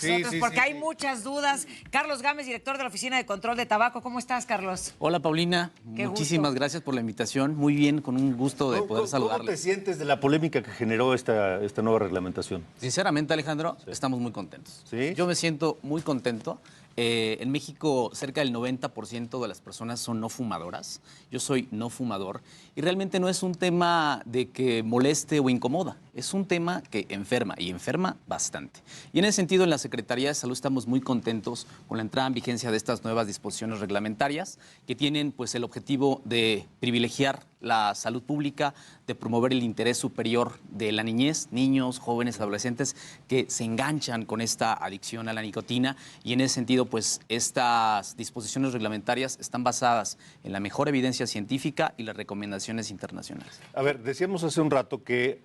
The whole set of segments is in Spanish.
nosotros, porque hay muchas dudas. Carlos Gámez, director de la Oficina de Control de Tabaco. ¿Cómo estás, Carlos? Hola, Paulina. Muchísimas gracias por la invitación. Muy bien, con un gusto de poder saludarle. ¿Cómo te sientes de la polémica que generó esta nueva reglamentación? Sinceramente, Alejandro, estamos muy contentos. ¿Sí? Yo me siento muy contento. En México, cerca del 90% de las personas son no fumadoras. Yo soy no fumador. Y realmente no es un tema de que moleste o incomoda. Es un tema que enferma, y enferma bastante. Y en ese sentido, en la Secretaría de Salud estamos muy contentos con la entrada en vigencia de estas nuevas disposiciones reglamentarias que tienen pues, el objetivo de privilegiar la salud pública, de promover el interés superior de la niñez, niños, jóvenes, adolescentes que se enganchan con esta adicción a la nicotina. Y en ese sentido, pues estas disposiciones reglamentarias están basadas en la mejor evidencia científica y las recomendaciones internacionales. A ver, decíamos hace un rato que,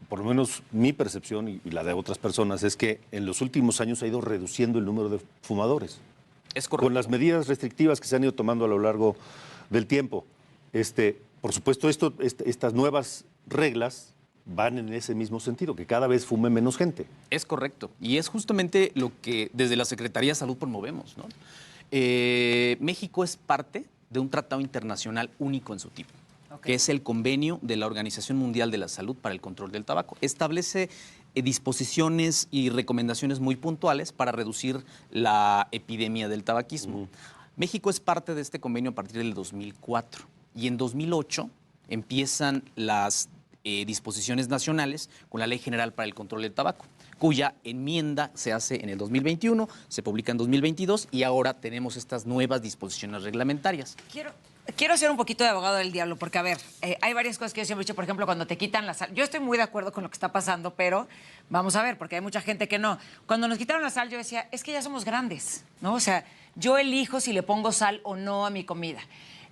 por lo menos mi percepción y la de otras personas, es que en los últimos años ha ido reduciendo el número de fumadores. Es correcto. Con las medidas restrictivas que se han ido tomando a lo largo del tiempo. Por supuesto, estas nuevas reglas van en ese mismo sentido, que cada vez fume menos gente. Es correcto. Y es justamente lo que desde la Secretaría de Salud promovemos, ¿no? México es parte de un tratado internacional único en su tipo, que es el convenio de la Organización Mundial de la Salud para el Control del Tabaco. Establece disposiciones y recomendaciones muy puntuales para reducir la epidemia del tabaquismo. México es parte de este convenio a partir del 2004 y en 2008 empiezan las disposiciones nacionales con la Ley General para el Control del Tabaco, cuya enmienda se hace en el 2021, se publica en 2022 y ahora tenemos estas nuevas disposiciones reglamentarias. Quiero hacer un poquito de abogado del diablo, porque, a ver, hay varias cosas que yo siempre he dicho, por ejemplo, cuando te quitan la sal. Yo estoy muy de acuerdo con lo que está pasando, pero vamos a ver, porque hay mucha gente que no. Cuando nos quitaron la sal, yo decía, es que ya somos grandes, ¿no? O sea, yo elijo si le pongo sal o no a mi comida.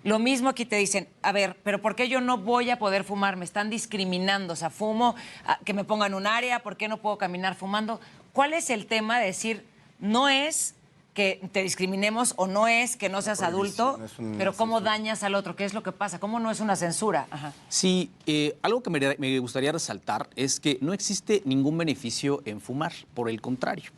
Lo mismo aquí te dicen, a ver, pero ¿por qué yo no voy a poder fumar? Me están discriminando, o sea, fumo, que me pongan un área, ¿por qué no puedo caminar fumando? ¿Cuál es el tema de decir, no es que te discriminemos o no es que no seas adulto, pero cómo dañas al otro? ¿Qué es lo que pasa? ¿Cómo no es una censura? Ajá. Sí, algo que me gustaría resaltar es que no existe ningún beneficio en fumar, por el contrario.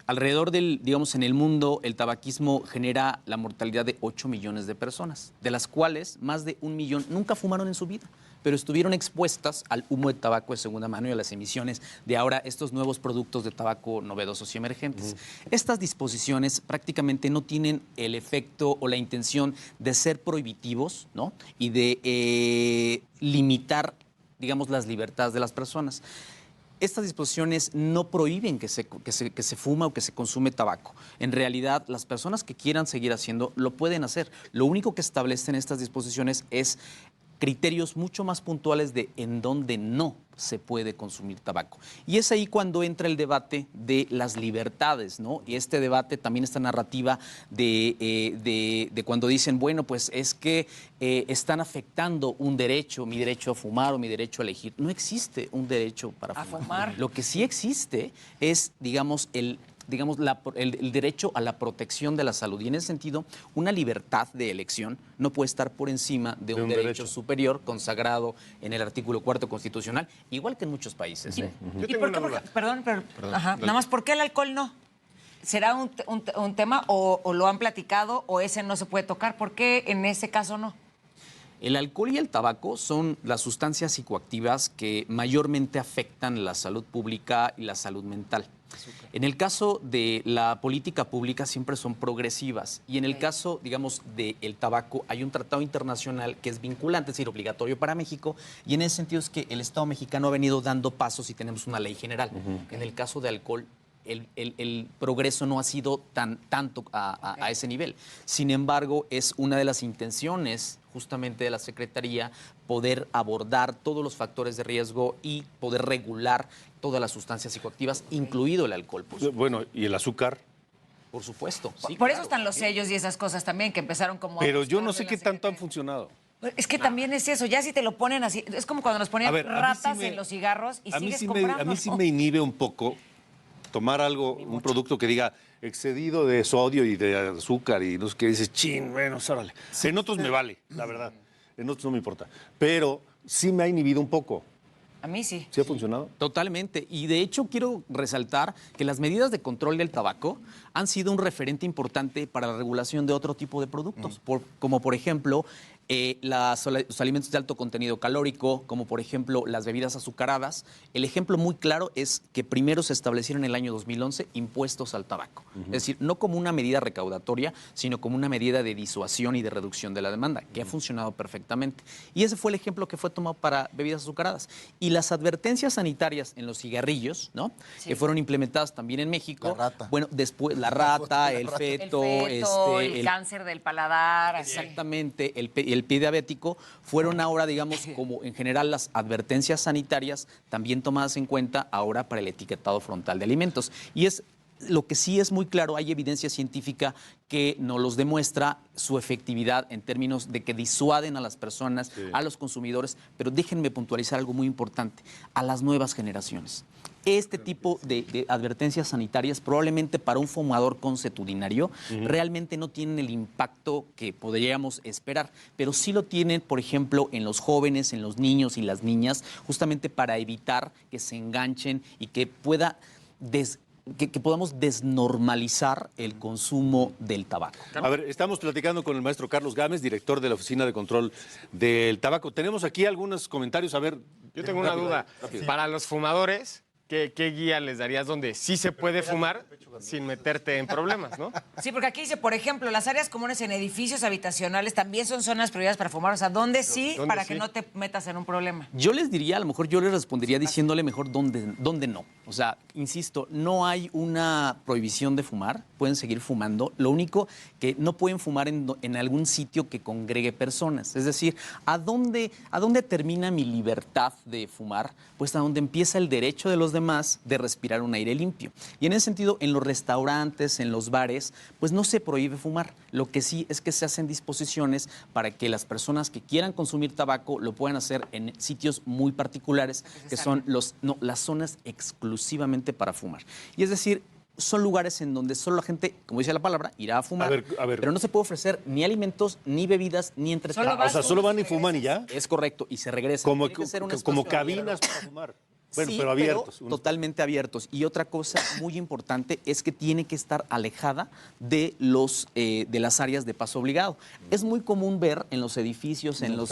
Alrededor digamos, en el mundo, el tabaquismo genera la mortalidad de 8 millones de personas, de las cuales más de 1 millón nunca fumaron en su vida, pero estuvieron expuestas al humo de tabaco de segunda mano y a las emisiones de ahora estos nuevos productos de tabaco novedosos y emergentes. Estas disposiciones prácticamente no tienen el efecto o la intención de ser prohibitivos, ¿no? Y de limitar, digamos, las libertades de las personas. Estas disposiciones no prohíben que se fuma o que se consume tabaco. En realidad, las personas que quieran seguir haciendo lo pueden hacer. Lo único que establecen estas disposiciones es criterios mucho más puntuales de en dónde no se puede consumir tabaco. Y es ahí cuando entra el debate de las libertades, ¿no? Y este debate, también esta narrativa de cuando dicen, bueno, pues es que están afectando un derecho, mi derecho a fumar o mi derecho a elegir. No existe un derecho para fumar. Lo que sí existe es, digamos, el derecho a la protección de la salud. Y en ese sentido, una libertad de elección no puede estar por encima de un derecho superior consagrado en el artículo 4 constitucional, igual que en muchos países. ¿Y por qué? Perdón, nada más, ¿por qué el alcohol no? ¿Será un tema o lo han platicado o ese no se puede tocar? ¿Por qué en ese caso no? El alcohol y el tabaco son las sustancias psicoactivas que mayormente afectan la salud pública y la salud mental. En el caso de la política pública siempre son progresivas y en el caso, digamos, del tabaco hay un tratado internacional que es vinculante, es decir, obligatorio para México, y en ese sentido es que el Estado mexicano ha venido dando pasos y tenemos una ley general. En el caso de alcohol, el progreso no ha sido tanto a ese nivel. Sin embargo, es una de las intenciones justamente de la Secretaría poder abordar todos los factores de riesgo y poder regular todas las sustancias psicoactivas, incluido el alcohol. Bueno, ¿y el azúcar? Por supuesto. Sí, por eso están los sellos y esas cosas también, que empezaron como... Pero yo no sé qué tanto han funcionado. Es que también es eso, ya si te lo ponen así, es como cuando nos ponían ratas en los cigarros y sigues comprando. A mí sí me inhibe un poco tomar algo, un producto que diga excedido de sodio y de azúcar y no sé qué, dices, chin, bueno, órale. En otros me vale, la verdad. En otros no me importa. Pero sí me ha inhibido un poco. A mí sí. ¿Sí ha funcionado? Totalmente. Y de hecho quiero resaltar que las medidas de control del tabaco han sido un referente importante para la regulación de otro tipo de productos, como por ejemplo los alimentos de alto contenido calórico, como por ejemplo las bebidas azucaradas. El ejemplo muy claro es que primero se establecieron en el año 2011 impuestos al tabaco. Es decir, no como una medida recaudatoria, sino como una medida de disuasión y de reducción de la demanda, que ha funcionado perfectamente. Y ese fue el ejemplo que fue tomado para bebidas azucaradas. Y las advertencias sanitarias en los cigarrillos, ¿no? Sí. Que fueron implementadas también en México. La rata. Bueno, después la rata, el feto, el cáncer del paladar. así. exactamente, el pie diabético, fueron ahora, digamos, como en general las advertencias sanitarias también tomadas en cuenta ahora para el etiquetado frontal de alimentos. Y es lo que sí es muy claro, hay evidencia científica que nos los demuestra su efectividad en términos de que disuaden a las personas, a los consumidores, pero déjenme puntualizar algo muy importante, a las nuevas generaciones. Este tipo de advertencias sanitarias probablemente para un fumador consuetudinario realmente no tienen el impacto que podríamos esperar, pero sí lo tienen, por ejemplo, en los jóvenes, en los niños y las niñas, justamente para evitar que se enganchen y que que podamos desnormalizar el consumo del tabaco. A ver, estamos platicando con el maestro Carlos Gámez, director de la Oficina de Control del Tabaco. Tenemos aquí algunos comentarios, a ver. Yo tengo una duda. Para los fumadores, ¿qué guía les darías donde sí se puede fumar sin meterte en problemas, no? Sí, porque aquí dice, por ejemplo, las áreas comunes en edificios habitacionales también son zonas prohibidas para fumar. O sea, ¿dónde sí ¿Dónde para sí? que no te metas en un problema? Yo les diría, a lo mejor yo les respondería diciéndole mejor dónde no. O sea, insisto, no hay una prohibición de fumar, pueden seguir fumando. Lo único que no pueden fumar en algún sitio que congregue personas. Es decir, ¿a dónde termina mi libertad de fumar? Pues a donde empieza el derecho de los demás de respirar un aire limpio. Y en ese sentido, en los restaurantes, en los bares, pues no se prohíbe fumar. Lo que sí es que se hacen disposiciones para que las personas que quieran consumir tabaco lo puedan hacer en sitios muy particulares, que son las zonas exclusivamente para fumar. Y es decir, son lugares en donde solo la gente, como dice la palabra, irá a fumar, A ver. pero no se puede ofrecer ni alimentos, ni bebidas, ni entretenimiento. O sea, solo van y fuman y ya. Es correcto, y se regresan. Como Tiene que ser un como espacio cabinas para fumar. Bueno, sí, pero abiertos. totalmente abiertos. Y otra cosa muy importante es que tiene que estar alejada de las áreas de paso obligado. Es muy común ver en los edificios, en los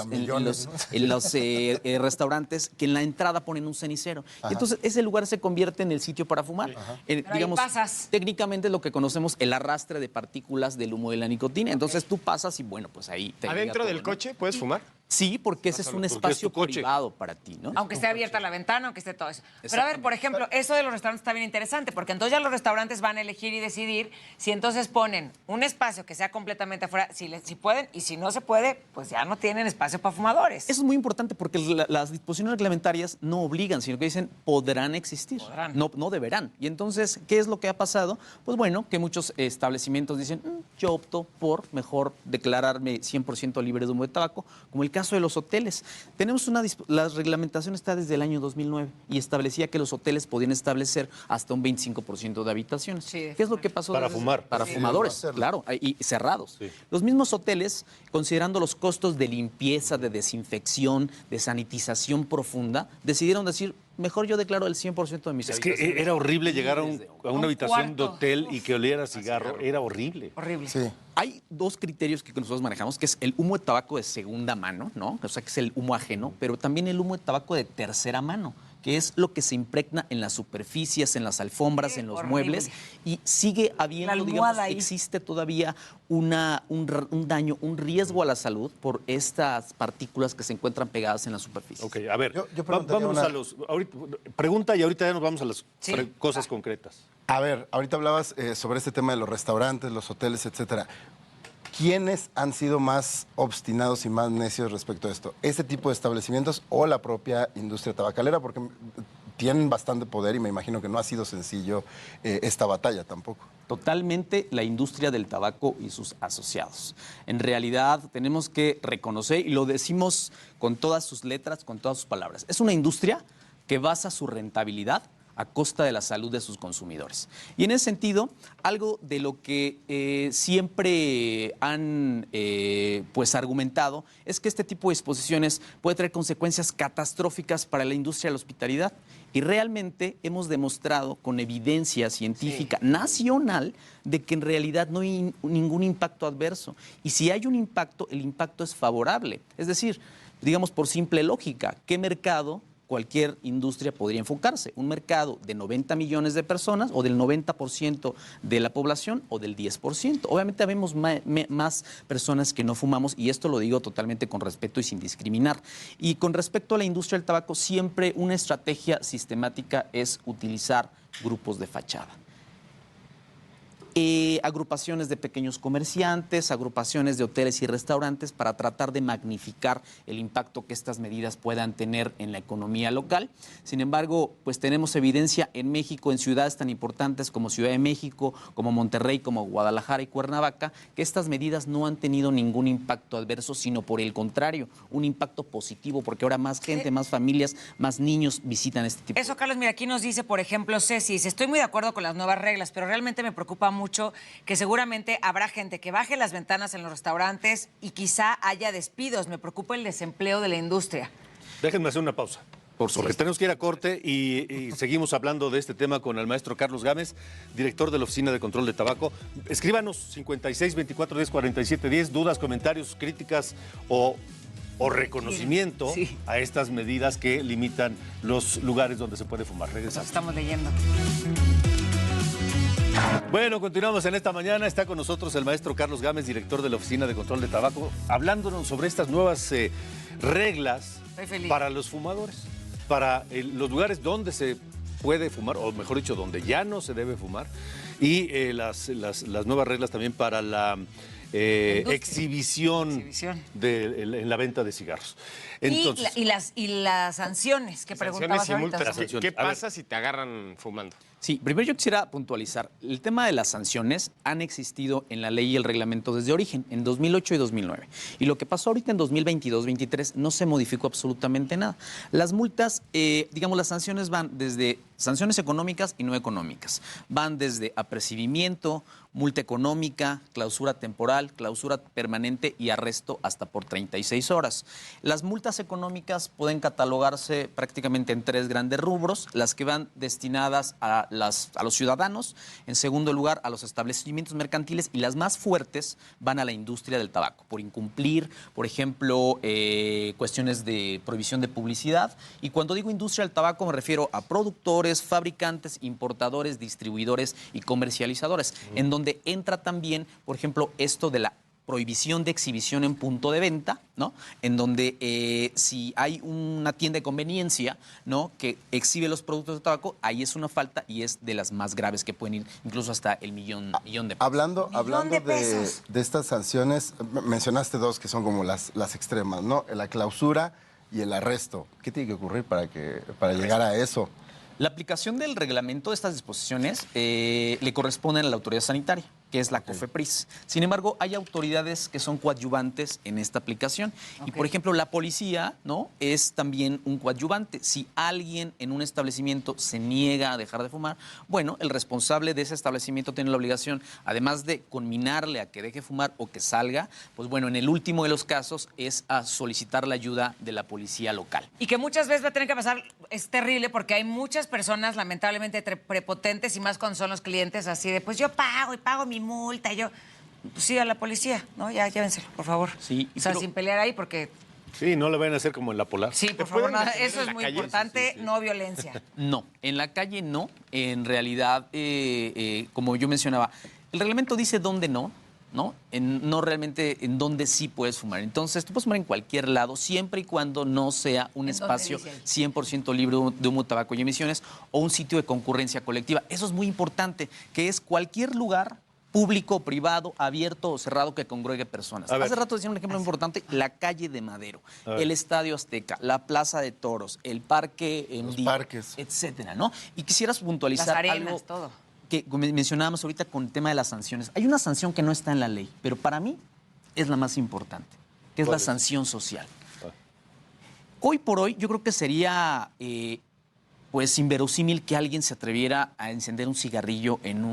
restaurantes, que en la entrada ponen un cenicero. Y entonces ese lugar se convierte en el sitio para fumar. Pero ahí pasas. Técnicamente es lo que conocemos el arrastre de partículas del humo de la nicotina. Entonces tú pasas y bueno, pues ahí te llega ¿Adentro todo, del ¿no? coche puedes fumar? Sí, porque ese es un espacio coche. privado para ti, ¿no? Aunque esté abierta la ventana, aunque esté todo eso. Pero a ver, por ejemplo, eso de los restaurantes está bien interesante, porque entonces ya los restaurantes van a elegir y decidir si entonces ponen un espacio que sea completamente afuera, si pueden, y si no se puede, pues ya no tienen espacio para fumadores. Eso es muy importante porque las disposiciones reglamentarias no obligan, sino que dicen podrán existir, Podrán. No deberán. Y entonces, ¿qué es lo que ha pasado? Pues bueno, que muchos establecimientos dicen, yo opto por mejor declararme 100% libre de humo de tabaco, como el caso de los hoteles. Tenemos la reglamentación está desde el año 2009 y establecía que los hoteles podían establecer hasta un 25% de habitaciones. Sí, ¿Qué es lo que pasó? Para fumar. Para Sí, fumadores, claro, y cerrados. Sí. Los mismos hoteles, considerando los costos de limpieza, de desinfección, de sanitización profunda, decidieron decir, mejor yo declaro el 100% de mis habitaciones. Es que era horrible llegar a una habitación de cuarto. hotel y que oliera a cigarro. Era horrible. Horrible. Sí. Hay dos criterios que nosotros manejamos, que es el humo de tabaco de segunda mano, ¿no? O sea, que es el humo ajeno, pero también el humo de tabaco de tercera mano, que es lo que se impregna en las superficies, en las alfombras, en los horrible. muebles, y sigue habiendo, La digamos, almohada ahí. existe todavía un daño, un riesgo a la salud por estas partículas que se encuentran pegadas en la superficie. Ok, a ver, Yo preguntaría vámonos pregunta y ahorita ya nos vamos a las Sí. cosas concretas. A ver, ahorita hablabas sobre este tema de los restaurantes, los hoteles, etcétera. ¿Quiénes han sido más obstinados y más necios respecto a esto? ¿Este tipo de establecimientos o la propia industria tabacalera? Porque tienen bastante poder y me imagino que no ha sido sencillo esta batalla tampoco. Totalmente la industria del tabaco y sus asociados. En realidad tenemos que reconocer, y lo decimos con todas sus letras, con todas sus palabras, es una industria que basa su rentabilidad a costa de la salud de sus consumidores. Y en ese sentido, algo de lo que siempre han pues argumentado es que este tipo de disposiciones puede traer consecuencias catastróficas para la industria de la hospitalidad. Y realmente hemos demostrado con evidencia científica nacional de que en realidad no hay ningún impacto adverso. Y si hay un impacto, el impacto es favorable. Es decir, digamos por simple lógica, ¿qué mercado cualquier industria podría enfocarse? ¿Un mercado de 90 millones de personas o del 90% de la población o del 10%? Obviamente habemos más personas que no fumamos y esto lo digo totalmente con respeto y sin discriminar. Y con respecto a la industria del tabaco, siempre una estrategia sistemática es utilizar grupos de fachada. Agrupaciones de pequeños comerciantes, agrupaciones de hoteles y restaurantes para tratar de magnificar el impacto que estas medidas puedan tener en la economía local. Sin embargo, pues tenemos evidencia en México, en ciudades tan importantes como Ciudad de México, como Monterrey, como Guadalajara y Cuernavaca, que estas medidas no han tenido ningún impacto adverso, sino por el contrario, un impacto positivo, porque ahora más gente, más familias, más niños visitan este tipo. Eso, Carlos, mira, aquí nos dice, por ejemplo, Ceci, estoy muy de acuerdo con las nuevas reglas, pero realmente me preocupa mucho que seguramente habrá gente que baje las ventanas en los restaurantes y quizá haya despidos. Me preocupa el desempleo de la industria. Déjenme hacer una pausa. Porque tenemos que ir a corte y seguimos hablando de este tema con el maestro Carlos Gámez, director de la Oficina de Control de Tabaco. Escríbanos 56 24 10 47 10, dudas, comentarios, críticas o reconocimiento a estas medidas que limitan los lugares donde se puede fumar. Regresamos. Estamos leyendo. Bueno, continuamos en esta mañana. Está con nosotros el maestro Carlos Gámez, director de la Oficina de Control de Tabaco, hablándonos sobre estas nuevas reglas para los fumadores, para los lugares donde se puede fumar, o mejor dicho, donde ya no se debe fumar, y las nuevas reglas también para la exhibición en la venta de cigarros. Entonces, y las sanciones que preguntabas ahorita. ¿Qué pasa si te agarran fumando? Sí, primero yo quisiera puntualizar, el tema de las sanciones han existido en la ley y el reglamento desde origen, en 2008 y 2009. Y lo que pasó ahorita en 2022-23 no se modificó absolutamente nada. Las multas, digamos, las sanciones van desde sanciones económicas y no económicas. Van desde apercibimiento, multa económica, clausura temporal, clausura permanente y arresto hasta por 36 horas. Las multas económicas pueden catalogarse prácticamente en tres grandes rubros, las que van destinadas a los ciudadanos, en segundo lugar a los establecimientos mercantiles y las más fuertes van a la industria del tabaco, por incumplir, por ejemplo, cuestiones de prohibición de publicidad. Y cuando digo industria del tabaco me refiero a productores, fabricantes, importadores, distribuidores y comercializadores, en donde entra también, por ejemplo, esto de la prohibición de exhibición en punto de venta, ¿no? En donde si hay una tienda de conveniencia, ¿no?, que exhibe los productos de tabaco, ahí es una falta y es de las más graves que pueden ir incluso hasta el millón de pesos. Hablando de estas sanciones, mencionaste dos que son como las extremas, ¿no? La clausura y el arresto. ¿Qué tiene que ocurrir para llegar a eso? La aplicación del reglamento de estas disposiciones le corresponde a la autoridad sanitaria, que es la COFEPRIS. Sin embargo, hay autoridades que son coadyuvantes en esta aplicación. Y, por ejemplo, la policía, ¿no?, es también un coadyuvante. Si alguien en un establecimiento se niega a dejar de fumar, bueno, el responsable de ese establecimiento tiene la obligación, además de conminarle a que deje fumar o que salga, pues bueno, en el último de los casos es a solicitar la ayuda de la policía local. Y que muchas veces va a tener que pasar, es terrible porque hay muchas personas lamentablemente prepotentes y más cuando son los clientes así de, pues yo pago y pago mi multa, y yo, pues sí, a la policía, ¿no? Ya, llévenselo, por favor. Sí, o sea, sin pelear ahí porque... Sí, no le vayan a hacer como en la Polar. Sí, por favor, eso es muy importante, no violencia. No, en la calle no. En realidad, como yo mencionaba, el reglamento dice dónde no, ¿no? No realmente en dónde sí puedes fumar. Entonces, tú puedes fumar en cualquier lado, siempre y cuando no sea un espacio 100% libre de humo, tabaco y emisiones o un sitio de concurrencia colectiva. Eso es muy importante, que es cualquier lugar público, privado, abierto o cerrado que congregue personas. Hace rato decía un ejemplo muy importante, la calle de Madero, el Estadio Azteca, la Plaza de Toros, el Parque Los parques, etcétera, ¿no? Y quisieras puntualizar las arenas, algo todo que mencionábamos ahorita con el tema de las sanciones. Hay una sanción que no está en la ley, pero para mí es la más importante, que es la sanción social. Hoy por hoy yo creo que sería pues inverosímil que alguien se atreviera a encender un cigarrillo en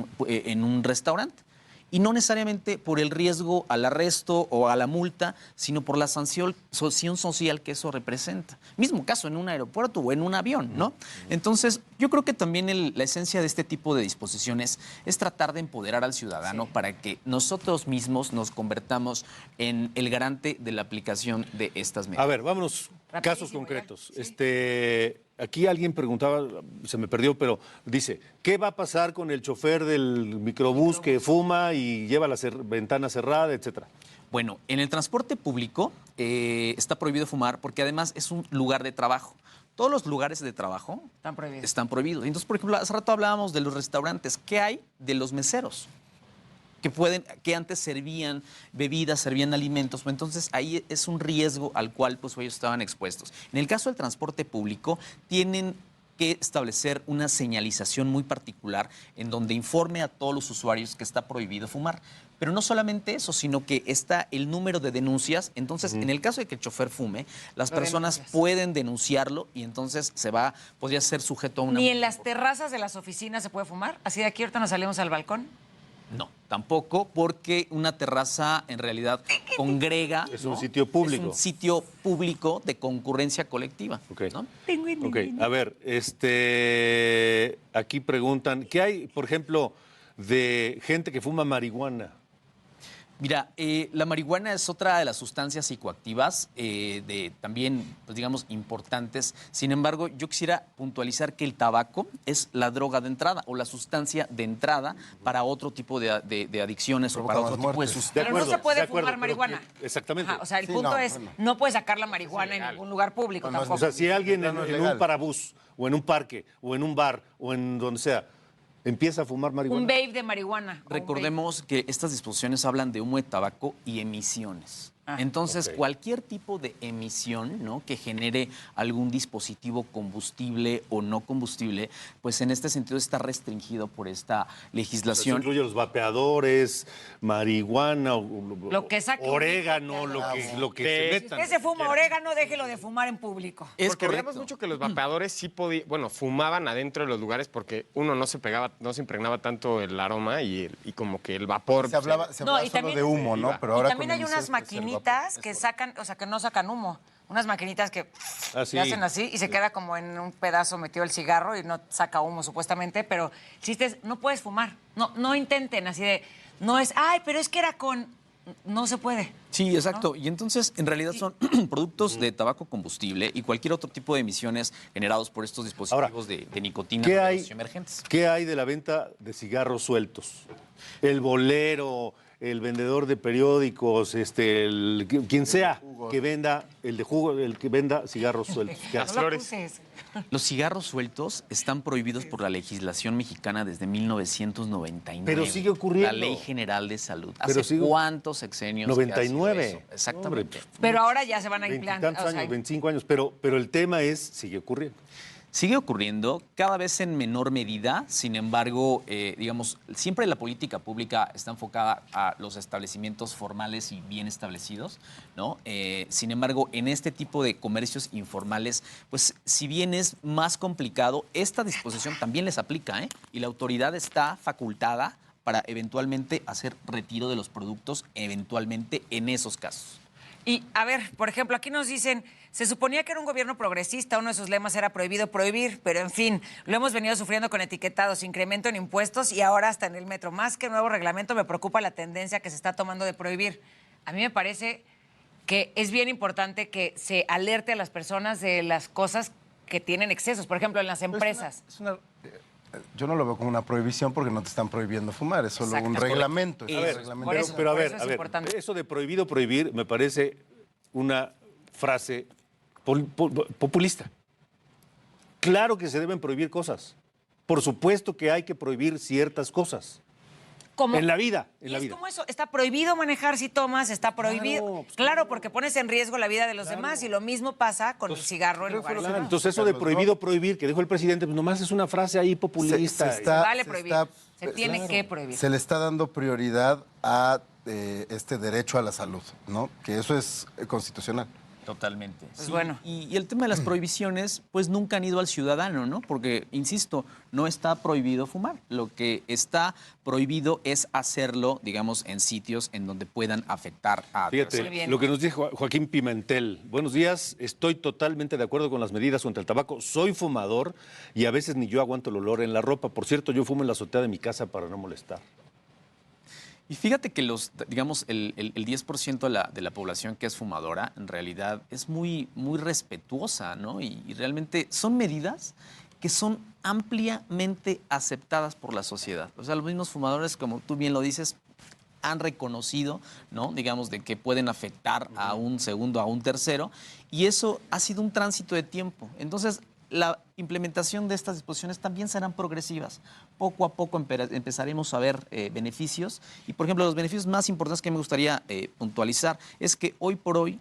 un restaurante. Y no necesariamente por el riesgo al arresto o a la multa, sino por la sanción social que eso representa. Mismo caso en un aeropuerto o en un avión, ¿no? Entonces, yo creo que también la esencia de este tipo de disposiciones es tratar de empoderar al ciudadano para que nosotros mismos nos convertamos en el garante de la aplicación de estas medidas. A ver, vámonos, casos Rapidísimo, concretos. ya. Sí. Aquí alguien preguntaba, se me perdió, pero dice, ¿qué va a pasar con el chofer del microbús que fuma y lleva la ventana cerrada, etcétera? Bueno, en el transporte público está prohibido fumar porque además es un lugar de trabajo. Todos los lugares de trabajo Están prohibidos. están prohibidos. Entonces, por ejemplo, hace rato hablábamos de los restaurantes. ¿Qué hay de los meseros? Que antes servían bebidas, servían alimentos, pues entonces ahí es un riesgo al cual pues ellos estaban expuestos. En el caso del transporte público, tienen que establecer una señalización muy particular en donde informe a todos los usuarios que está prohibido fumar. Pero no solamente eso, sino que está el número de denuncias. Entonces, en el caso de que el chofer fume, las personas pueden denunciarlo y entonces podría ser sujeto a una... ¿Ni en las terrazas de las oficinas se puede fumar? Así de aquí ahorita nos salimos al balcón. No, tampoco, porque una terraza en realidad congrega... Es un sitio público. Es un sitio público de concurrencia colectiva. Ok. ¿No? Ok, a ver, aquí preguntan, ¿qué hay, por ejemplo, de gente que fuma marihuana? Mira, la marihuana es otra de las sustancias psicoactivas también, pues digamos, importantes. Sin embargo, yo quisiera puntualizar que el tabaco es la droga de entrada o la sustancia de entrada para otro tipo de adicciones o para Provoca otro más tipo de muertes. sustancias. Pero no se puede de acuerdo, fumar pero marihuana. exactamente. Ajá, o sea, el Sí, punto no, es, bueno. no puedes sacar la marihuana en ningún lugar público No, no es- tampoco. O sea, si alguien No, no es en legal. un parabús o en un parque o en un bar o en donde sea, empieza a fumar marihuana. Un vape de marihuana. o un Recordemos que estas disposiciones hablan de humo de tabaco y emisiones. Entonces, ok. cualquier tipo de emisión, ¿no?, que genere algún dispositivo combustible o no combustible, pues en este sentido está restringido por esta Eso legislación. incluye los vapeadores, marihuana, Lo que saque un orégano, bicho, lo que Sí. se Si metan. usted se fuma orégano, déjelo de fumar en público. Es Porque veíamos correcto. mucho que los vapeadores sí fumaban adentro de los lugares porque uno no se impregnaba tanto el aroma y como que el vapor. Se hablaba No, solo y también- de humo, ¿no? Pero Y ahora también con hay el unas INSEE, pues, el vapor maquinitas es que por- sacan, o sea, que no sacan humo. Unas maquinitas que sí. hacen así y se queda como en un pedazo metido el cigarro y no saca humo supuestamente, pero el chiste es, no puedes fumar. No intenten así de, no es, ay, pero es que era con... No se puede. Sí, exacto. Y entonces, en realidad son productos de tabaco combustible y cualquier otro tipo de emisiones generados por estos dispositivos de nicotina ¿Qué hay, novedosos y emergentes. ¿Qué hay de la venta de cigarros sueltos? El bolero, el vendedor de periódicos, quien sea que venda el de jugo, el que venda cigarros sueltos. ¿Qué hace? No lo flores. acuses. Los cigarros sueltos están prohibidos por la legislación mexicana desde 1999. Pero sigue ocurriendo. La Ley General de Salud. Pero ¿Hace sigue- cuántos sexenios? que ha sido 99. eso? Exactamente. Hombre, Pero ahora ya se van a implantar. Veintitantos o sea, años, 25 años, pero el tema es, sigue ocurriendo. Sigue ocurriendo, cada vez en menor medida, sin embargo, digamos, siempre la política pública está enfocada a los establecimientos formales y bien establecidos, ¿no? Sin embargo, en este tipo de comercios informales, pues si bien es más complicado, esta disposición también les aplica, ¿eh? Y la autoridad está facultada para eventualmente hacer retiro de los productos, eventualmente en esos casos. Y a ver, por ejemplo, aquí nos dicen, se suponía que era un gobierno progresista, uno de sus lemas era prohibido prohibir, pero en fin, lo hemos venido sufriendo con etiquetados, incremento en impuestos y ahora hasta en el metro. Más que nuevo reglamento, me preocupa la tendencia que se está tomando de prohibir. A mí me parece que es bien importante que se alerte a las personas de las cosas que tienen excesos, por ejemplo, en las empresas. Yo no lo veo como una prohibición porque no te están prohibiendo fumar, es solo Exacto. un reglamento. es Eso, un por reglamento. eso. Pero a por ver, eso es a ver, importante. eso de prohibido prohibir me parece una frase populista. Claro que se deben prohibir cosas. Por supuesto que hay que prohibir ciertas cosas. Como- En la vida, en Y la es vida. como eso, está prohibido manejar si tomas, está prohibido. Claro, pues, Claro, porque pones en riesgo la vida de los demás y lo mismo pasa con el cigarro en lugar de Claro, entonces eso de prohibido prohibir que dijo el presidente, pues nomás es una frase ahí populista. vale prohibir. Se tiene que prohibir. Se le está dando prioridad a este derecho a la salud, ¿no? Que eso es constitucional. Totalmente. Pues bueno. Y el tema de las prohibiciones, pues nunca han ido al ciudadano, ¿no? Porque, insisto, no está prohibido fumar. Lo que está prohibido es hacerlo, digamos, en sitios en donde puedan afectar a Muy Fíjate, bien. lo que nos dijo Joaquín Pimentel. Buenos días, estoy totalmente de acuerdo con las medidas contra el tabaco. Soy fumador y a veces ni yo aguanto el olor en la ropa. Por cierto, yo fumo en la azotea de mi casa para no molestar. Y fíjate que digamos, el 10% de la población que es fumadora, en realidad es muy, muy respetuosa, ¿no? Y realmente son medidas que son ampliamente aceptadas por la sociedad. O sea, los mismos fumadores, como tú bien lo dices, han reconocido, ¿no? Digamos, de que pueden afectar a un segundo, a un tercero, y eso ha sido un tránsito de tiempo. Entonces, la implementación de estas disposiciones también serán progresivas. Poco a poco empezaremos a ver beneficios. Y, por ejemplo, los beneficios más importantes que me gustaría puntualizar es que hoy por hoy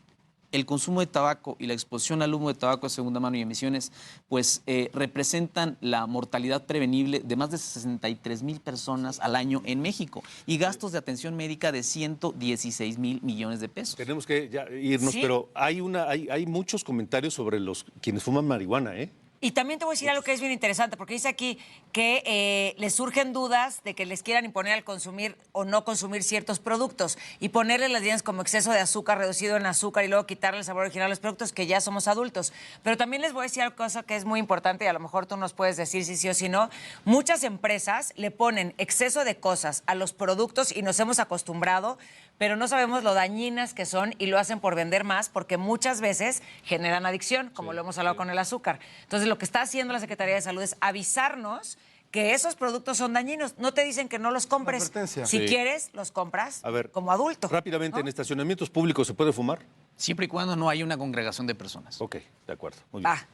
el consumo de tabaco y la exposición al humo de tabaco de segunda mano y emisiones, pues representan la mortalidad prevenible de más de 63,000 personas al año en México y gastos de atención médica de 116,000 millones de pesos. Tenemos que ya irnos, Sí. pero hay muchos comentarios sobre quienes fuman marihuana, ¿eh? Y también te voy a decir algo que es bien interesante, porque dice aquí que les surgen dudas de que les quieran imponer al consumir o no consumir ciertos productos y ponerle las líneas como exceso de azúcar, reducido en azúcar y luego quitarle el sabor original a los productos que ya somos adultos. Pero también les voy a decir algo cosa que es muy importante y a lo mejor tú nos puedes decir si sí o si no. Muchas empresas le ponen exceso de cosas a los productos y nos hemos acostumbrado, pero no sabemos lo dañinas que son y lo hacen por vender más porque muchas veces generan adicción, como lo hemos hablado con el azúcar. Entonces, lo que está haciendo la Secretaría de Salud es avisarnos que esos productos son dañinos. No te dicen que no los compres. advertencia. Si Sí. quieres, los compras A ver, como adulto. rápidamente, ¿no? ¿en estacionamientos públicos se puede fumar? Siempre y cuando no haya una congregación de personas. Ok, de acuerdo. Muy bien. Ah,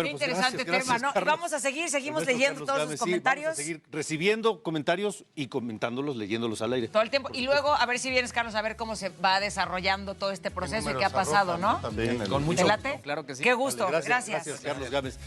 qué interesante tema, ¿no? Y vamos a seguir, seguimos Ernesto leyendo Carlos todos Gámez, sus sí, comentarios. vamos a seguir recibiendo comentarios y comentándolos, leyéndolos al aire. Todo el tiempo. Y luego, a ver si vienes, Carlos, a ver cómo se va desarrollando todo este proceso y qué ha pasado, ¿no? También Con ¿Te mucho late? gusto, claro que sí. Qué gusto, Vale, gracias. Gracias, Carlos Gámez.